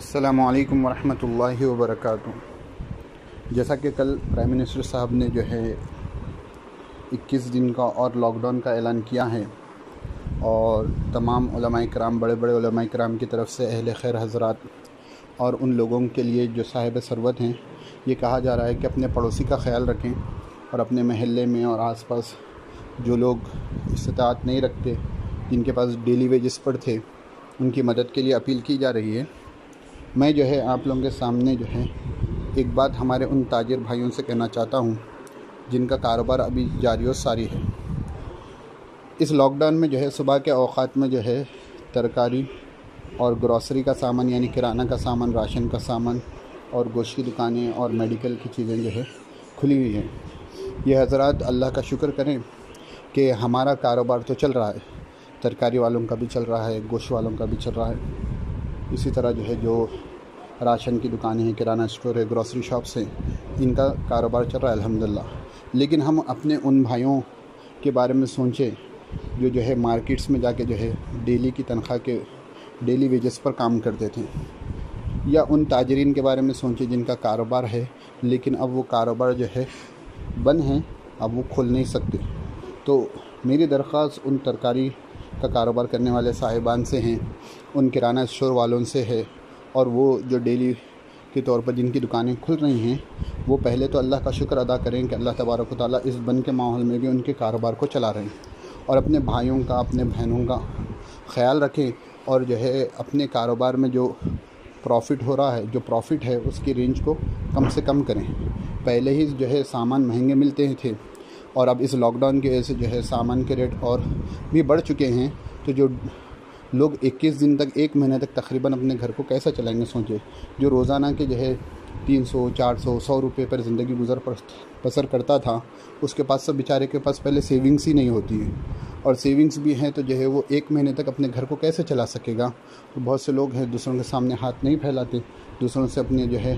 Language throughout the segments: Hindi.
अस्सलामु अलैकुम वरहमतुल्लाहि वबरकातुहू। जैसा कि कल प्राइम मिनिस्टर साहब ने जो है 21 दिन का और लॉकडाउन का ऐलान किया है और तमाम उलमाए किराम, बड़े बड़े उलमाए किराम की तरफ से अहले खैर हज़रात और उन लोगों के लिए जो साहिब सरवत हैं, ये कहा जा रहा है कि अपने पड़ोसी का ख्याल रखें और अपने महल्ले में और आसपास जो लोग इस्तिताअत नहीं रखते, जिनके पास डेली वेजेस पर थे, उनकी मदद के लिए अपील की जा रही है। मैं जो है आप लोगों के सामने जो है एक बात हमारे उन ताजिर भाइयों से कहना चाहता हूँ जिनका कारोबार अभी जारी और सारी है। इस लॉकडाउन में जो है सुबह के औक़ात में जो है तरकारी और ग्रॉसरी का सामान यानी किराना का सामान, राशन का सामान और गोश्त की दुकानें और मेडिकल की चीज़ें जो है खुली हुई हैं। ये हज़रात अल्लाह का शुक्र करें कि हमारा कारोबार तो चल रहा है, तरकारी वालों का भी चल रहा है, गोश्त वालों का भी चल रहा है। इसी तरह जो है जो राशन की दुकानें हैं, किराना स्टोर है, ग्रॉसरी शॉप्स हैं, इनका कारोबार चल रहा है अल्हम्दुलिल्लाह। लेकिन हम अपने उन भाइयों के बारे में सोचें जो है मार्केट्स में जाके जो है डेली की तनख्वाह के डेली वेजेस पर काम करते थे, या उन ताजरीन के बारे में सोचें जिनका कारोबार है लेकिन अब वो कारोबार जो है बंद है, अब वो खोल नहीं सकते। तो मेरी दरख्वास्त उन तरकारी का कारोबार करने वाले साहिबान से हैं, उन किराना स्टोर वालों से है, और वो जो डेली के तौर पर जिनकी दुकानें खुल रही हैं, वो पहले तो अल्लाह का शुक्र अदा करें कि अल्लाह तबारक व तआला इस बंद के माहौल में भी उनके कारोबार को चला रहे हैं, और अपने भाइयों का, अपने बहनों का ख्याल रखें और जो है अपने कारोबार में जो प्रॉफ़िट हो रहा है, जो प्रॉफ़िट है, उसकी रेंज को कम से कम करें। पहले ही जो है सामान महंगे मिलते थे और अब इस लॉकडाउन की वजह से जो है सामान के रेट और भी बढ़ चुके हैं। तो जो लोग 21 दिन तक, 1 महीने तक तकरीबन अपने घर को कैसे चलाएंगे सोचिए। जो रोज़ाना के जो है 300, 400, 100 रुपये पर ज़िंदगी बसर करता था, उसके पास सब बेचारे के पास पहले सेविंग्स ही नहीं होती है, और सेविंग्स भी हैं तो जो है वो 1 महीने तक अपने घर को कैसे चला सकेगा। तो बहुत से लोग हैं दूसरों के सामने हाथ नहीं फैलाते, दूसरों से अपने जो है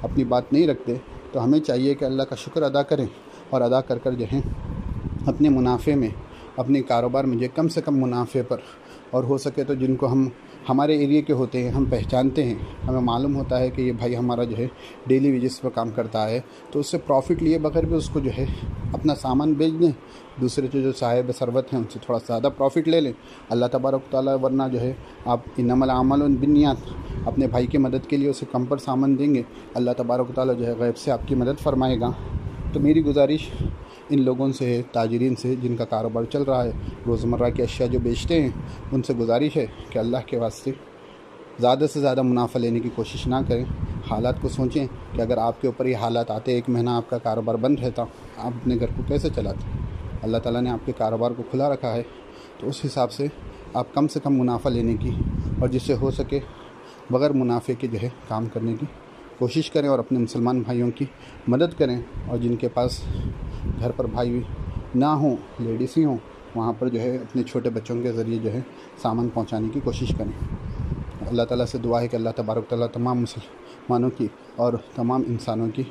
अपनी बात नहीं रखते। तो हमें चाहिए कि अल्लाह का शुक्र अदा करें और अदा कर कर जो है अपने मुनाफे में, अपने कारोबार में जो कम से कम मुनाफे पर, और हो सके तो जिनको हम हमारे एरिया के होते हैं, हम पहचानते हैं, हमें मालूम होता है कि ये भाई हमारा जो है डेली वेजेस पर काम करता है, तो उससे प्रॉफ़िट लिए बगैर भी उसको जो है अपना सामान बेच दें, दूसरे जो साहिब सरवत हैं उनसे थोड़ा ज़्यादा प्रॉफ़िट ले लें। अल्लाह तबारक तआला वरना जो है आप इन्नमल आमल बिन्नियात, अपने भाई की मदद के लिए उसे कम पर सामान देंगे, अल्लाह तबारक तआला जो है गैब से आपकी मदद फरमाएगा। तो मेरी गुजारिश इन लोगों से है, ताजरीन से जिनका कारोबार चल रहा है, रोज़मर्रा की अशिया जो बेचते हैं, उनसे गुजारिश है कि अल्लाह के वास्ते ज़्यादा से ज़्यादा मुनाफा लेने की कोशिश ना करें। हालात को सोचें कि अगर आपके ऊपर ये हालात आते, 1 महीना आपका कारोबार बंद रहता, आप अपने घर को कैसे चलाते। अल्लाह ताला ने आपके कारोबार को खुला रखा है, तो उस हिसाब से आप कम से कम मुनाफा लेने की और जिससे हो सके बग़ैर मुनाफे के जो है काम करने की कोशिश करें, और अपने मुसलमान भाइयों की मदद करें। और जिनके पास घर पर भाई ना हों, लेडीज़ ही हों, वहाँ पर जो है अपने छोटे बच्चों के ज़रिए जो है सामान पहुँचाने की कोशिश करें। अल्लाह ताला से दुआ है कि अल्लाह तबारक तआला तमाम मुसलमानों की और तमाम इंसानों की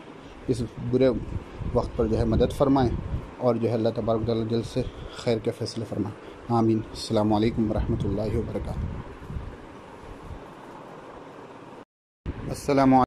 इस बुरे वक्त पर जो है मदद फ़रमाएँ, और जो है अल्लाह तबारक तआला जल्द से खैर के फ़ैसले फ़रमाएँ। आमीन। अस्सलामु अलैकुम वरहमतुल्लाहि वबरकातुहू। अस्सलामु